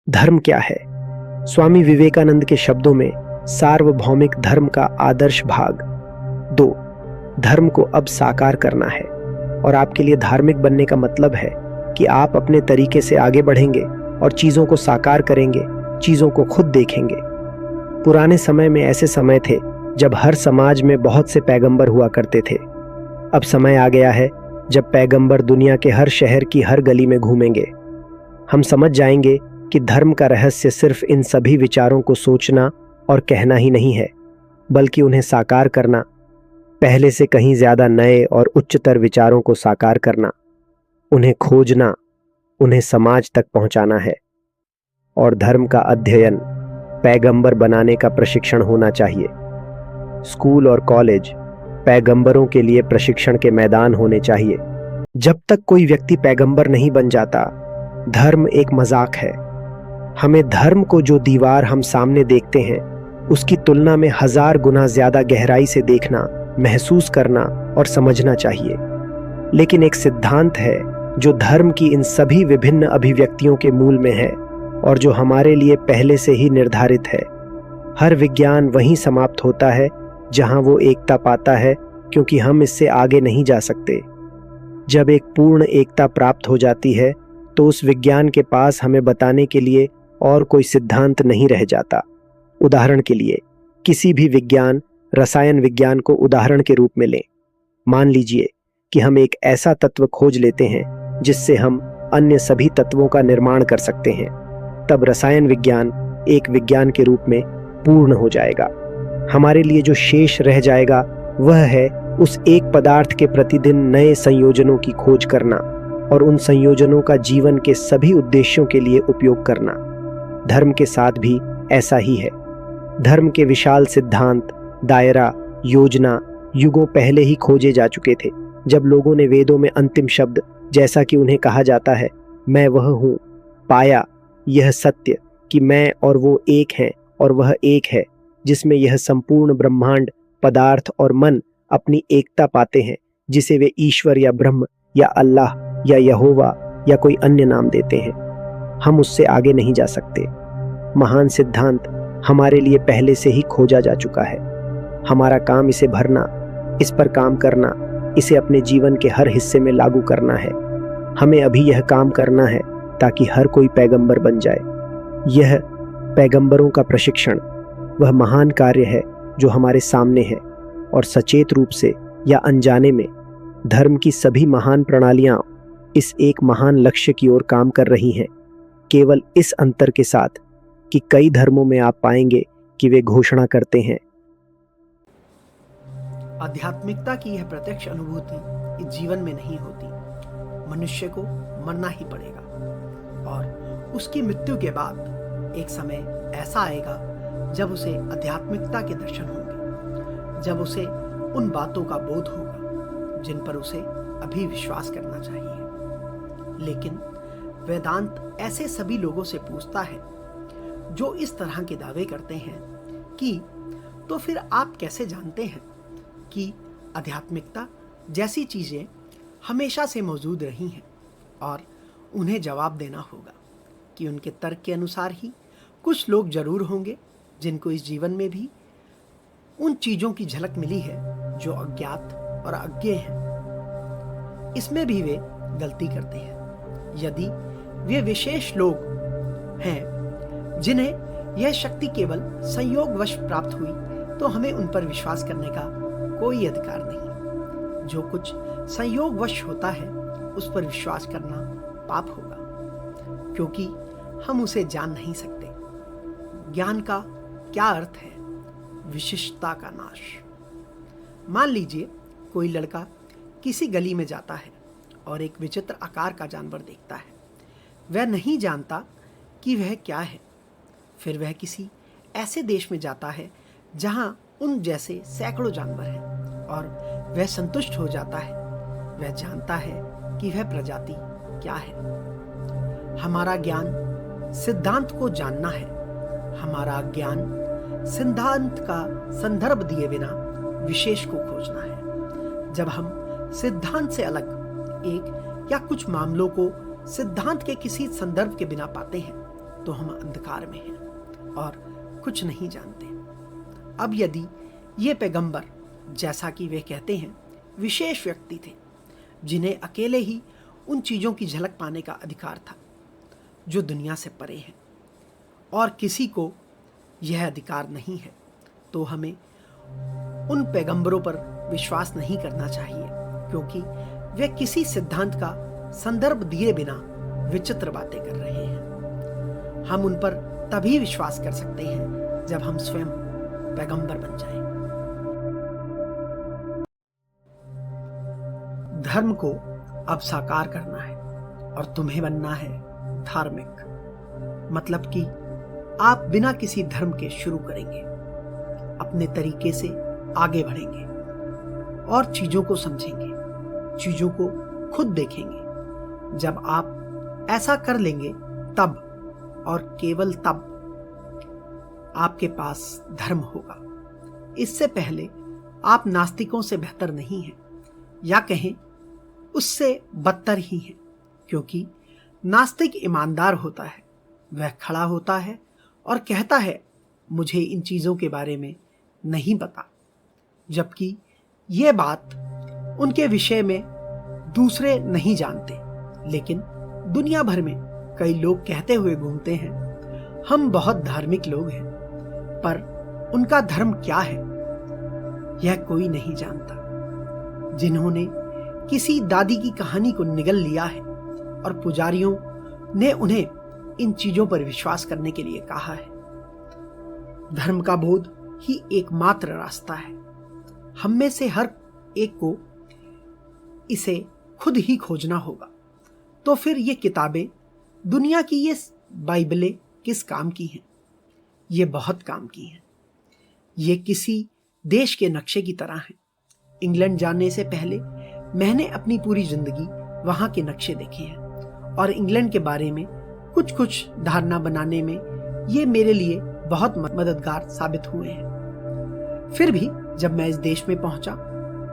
धर्म क्या है? स्वामी विवेकानंद के शब्दों में सार्वभौमिक धर्म का आदर्श भाग 2। धर्म को अब साकार करना है। और आपके लिए धार्मिक बनने का मतलब है कि आप अपने तरीके से आगे बढ़ेंगे और चीजों को साकार करेंगे, चीजों को खुद देखेंगे। पुराने समय में ऐसे समय थे जब हर समाज में बहुत से पैगंबर हुआ करते थे। अब समय आ गया है जब पैगंबर दुनिया के हर शहर की हर गली में घूमेंगे। हम समझ जाएंगे कि धर्म का रहस्य सिर्फ इन सभी विचारों को सोचना और कहना ही नहीं है, बल्कि उन्हें साकार करना, पहले से कहीं ज्यादा नए और उच्चतर विचारों को साकार करना, उन्हें खोजना, उन्हें समाज तक पहुंचाना है। और धर्म का अध्ययन पैगंबर बनाने का प्रशिक्षण होना चाहिए। स्कूल और कॉलेज पैगंबरों के लिए प्रशिक्षण के मैदान होने चाहिए। जब तक कोई व्यक्ति पैगंबर नहीं बन जाता, धर्म एक मजाक है। हमें धर्म को जो दीवार हम सामने देखते हैं उसकी तुलना में 1000 गुना ज्यादा गहराई से देखना, महसूस करना और समझना चाहिए। लेकिन एक सिद्धांत है जो धर्म की इन सभी विभिन्न अभिव्यक्तियों के मूल में है और जो हमारे लिए पहले से ही निर्धारित है। हर विज्ञान वहीं समाप्त होता है जहां वो एकता पाता है, क्योंकि हम इससे आगे नहीं जा सकते। जब एक पूर्ण एकता प्राप्त हो जाती है तो उस विज्ञान के पास हमें बताने के लिए और कोई सिद्धांत नहीं रह जाता। उदाहरण के लिए किसी भी विज्ञान, रसायन विज्ञान को उदाहरण के रूप में लें। मान लीजिए कि हम एक ऐसा तत्व खोज लेते हैं जिससे हम अन्य सभी तत्वों का निर्माण कर सकते हैं। तब रसायन विज्ञान एक विज्ञान के रूप में पूर्ण हो जाएगा। हमारे लिए जो शेष रह जाएगा वह है उस एक पदार्थ के प्रतिदिन नए संयोजनों की खोज करना और उन संयोजनों का जीवन के सभी उद्देश्यों के लिए उपयोग करना। धर्म के साथ भी ऐसा ही है। धर्म के विशाल सिद्धांत, दायरा, योजना युगों पहले ही खोजे जा चुके थे। जब लोगों ने वेदों में अंतिम शब्द, जैसा कि उन्हें कहा जाता है, मैं वह हूं, पाया, यह सत्य कि मैं और वो एक हैं और वह एक है, जिसमें यह संपूर्ण ब्रह्मांड, पदार्थ और मन अपनी एकता पाते हैं, जिसे वे ईश्वर या ब्रह्म या अल्लाह या यहोवा या कोई अन्य नाम देते हैं। हम उससे आगे नहीं जा सकते। महान सिद्धांत हमारे लिए पहले से ही खोजा जा चुका है। हमारा काम इसे भरना, इस पर काम करना, इसे अपने जीवन के हर हिस्से में लागू करना है। हमें अभी यह काम करना है ताकि हर कोई पैगंबर बन जाए। यह पैगंबरों का प्रशिक्षण वह महान कार्य है जो हमारे सामने है और सचेत रूप से या अनजाने में धर्म की सभी महान प्रणालियां इस एक महान लक्ष्य की ओर काम कर रही हैं। केवल इस अंतर के साथ कि कई धर्मों में आप पाएंगे कि वे घोषणा करते हैं, आध्यात्मिकता की यह प्रत्यक्ष अनुभूति इस जीवन में नहीं होती। मनुष्य को मरना ही पड़ेगा और उसकी मृत्यु के बाद एक समय ऐसा आएगा जब उसे आध्यात्मिकता के दर्शन होंगे, जब उसे उन बातों का बोध होगा जिन पर उसे अभी विश्वास करना चाहिए। लेकिन वेदांत ऐसे सभी लोगों से पूछता है जो इस तरह के दावे करते हैं कि तो फिर आप कैसे जानते हैं कि आध्यात्मिकता जैसी चीजें हमेशा से मौजूद रही हैं, और उन्हें जवाब देना होगा कि उनके तर्क के अनुसार ही कुछ लोग जरूर होंगे जिनको इस जीवन में भी उन चीजों की झलक मिली है जो अज्ञात और अज्ञेय हैं। इसमें भी वे गलती करते हैं। यदि वे विशेष लोग हैं जिन्हें यह शक्ति केवल संयोगवश प्राप्त हुई, तो हमें उन पर विश्वास करने का कोई अधिकार नहीं। जो कुछ संयोगवश होता है उस पर विश्वास करना पाप होगा, क्योंकि हम उसे जान नहीं सकते। ज्ञान का क्या अर्थ है? विशिष्टता का नाश। मान लीजिए कोई लड़का किसी गली में जाता है और एक विचित्र आकार का जानवर देखता है। वह नहीं जानता कि वह क्या है। फिर वह किसी ऐसे देश में जाता है जहां उन जैसे सैकड़ों जानवर हैं और वह संतुष्ट हो जाता है। वह जानता है कि वह प्रजाति क्या है। हमारा ज्ञान सिद्धांत को जानना है। हमारा ज्ञान सिद्धांत का संदर्भ दिए बिना विशेष को खोजना है। जब हम सिद्धांत से अलग एक या कुछ मामलों को सिद्धांत के किसी संदर्भ के बिना पाते हैं, तो हम अंधकार में हैं और कुछ नहीं जानते। अब यदि ये पैगंबर, जैसा कि वे कहते हैं, विशेष व्यक्ति थे जिन्हें अकेले ही उन चीज़ों की झलक पाने का अधिकार था जो दुनिया से परे हैं, और किसी को यह अधिकार नहीं है, तो हमें उन पैगंबरों पर विश्वास नहीं करना चाहिए, क्योंकि वे किसी सिद्धांत का संदर्भ दिए बिना विचित्र बातें कर रहे हैं। हम उन पर तभी विश्वास कर सकते हैं जब हम स्वयं पैगंबर बन जाएं। धर्म को अब साकार करना है और तुम्हें बनना है धार्मिक। मतलब कि आप बिना किसी धर्म के शुरू करेंगे, अपने तरीके से आगे बढ़ेंगे और चीजों को समझेंगे, चीजों को खुद देखेंगे। जब आप ऐसा कर लेंगे तब और केवल तब आपके पास धर्म होगा। इससे पहले आप नास्तिकों से बेहतर नहीं हैं, या कहें उससे बदतर ही हैं, क्योंकि नास्तिक ईमानदार होता है। वह खड़ा होता है और कहता है मुझे इन चीज़ों के बारे में नहीं पता, जबकि ये बात उनके विषय में दूसरे नहीं जानते। लेकिन दुनिया भर में कई लोग कहते हुए घूमते हैं हम बहुत धार्मिक लोग हैं, पर उनका धर्म क्या है यह कोई नहीं जानता। जिन्होंने किसी दादी की कहानी को निगल लिया है और पुजारियों ने उन्हें इन चीजों पर विश्वास करने के लिए कहा है। धर्म का बोध ही एकमात्र रास्ता है। हम में से हर एक को इसे खुद ही खोजना होगा। तो फिर ये किताबें, दुनिया की ये बाइबलें किस काम की हैं? ये बहुत काम की हैं। ये किसी देश के नक्शे की तरह हैं। इंग्लैंड जाने से पहले मैंने अपनी पूरी जिंदगी वहां के नक्शे देखे हैं और इंग्लैंड के बारे में कुछ कुछ धारणा बनाने में ये मेरे लिए बहुत मददगार साबित हुए हैं। फिर भी जब मैं इस देश में पहुंचा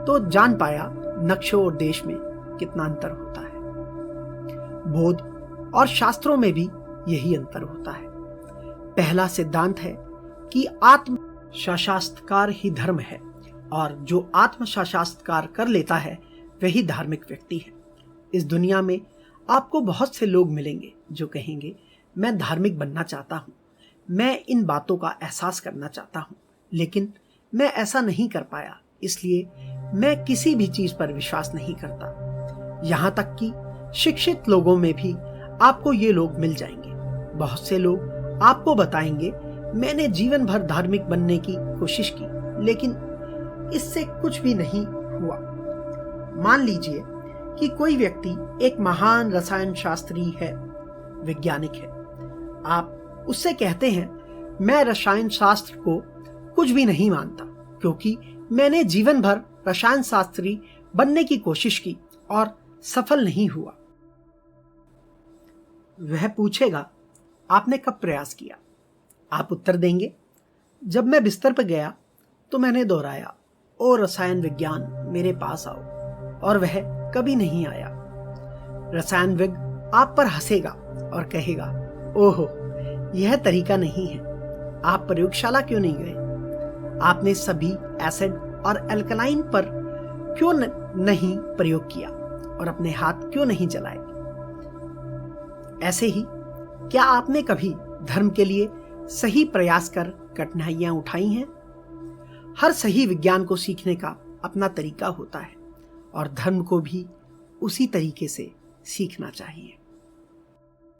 तो जान पाया नक्शों और देश में कितना अंतर होता है। बोध और शास्त्रों में भी यही अंतर होता है। पहला सिद्धांत है कि आत्म साक्षात्कार ही धर्म है, और जो आत्म साक्षात्कार कर लेता है वही धार्मिक व्यक्ति है। इस दुनिया में आपको बहुत से लोग मिलेंगे जो कहेंगे मैं धार्मिक बनना चाहता हूँ, मैं इन बातों का एहसास करना चाहता हूँ, लेकिन मैं ऐसा नहीं कर पाया, इसलिए मैं किसी भी चीज पर विश्वास नहीं करता। यहाँ तक कि शिक्षित लोगों में भी आपको ये लोग मिल जाएंगे। बहुत से लोग आपको बताएंगे मैंने जीवन भर धार्मिक बनने की कोशिश की, लेकिन इससे कुछ भी नहीं हुआ। मान लीजिए कि कोई व्यक्ति एक महान रसायन शास्त्री है, वैज्ञानिक है। आप उससे कहते हैं मैं रसायन शास्त्र को कुछ भी नहीं मानता, क्योंकि मैंने जीवन भर रसायन शास्त्री बनने की कोशिश की और सफल नहीं हुआ। वह पूछेगा आपने कब प्रयास किया? आप उत्तर देंगे जब मैं बिस्तर पर गया तो मैंने दोहराया ओ रसायन विज्ञान मेरे पास आओ, और वह कभी नहीं आया। रसायन विज्ञ आप पर हंसेगा और कहेगा ओहो यह तरीका नहीं है, आप प्रयोगशाला क्यों नहीं गए? आपने सभी एसिड और एल्कलाइन पर क्यों नहीं प्रयोग किया और अपने हाथ क्यों नहीं जलाए? ऐसे ही क्या आपने कभी धर्म के लिए सही प्रयास कर कठिनाइयां उठाई हैं? हर सही विज्ञान को सीखने का अपना तरीका होता है और धर्म को भी उसी तरीके से सीखना चाहिए।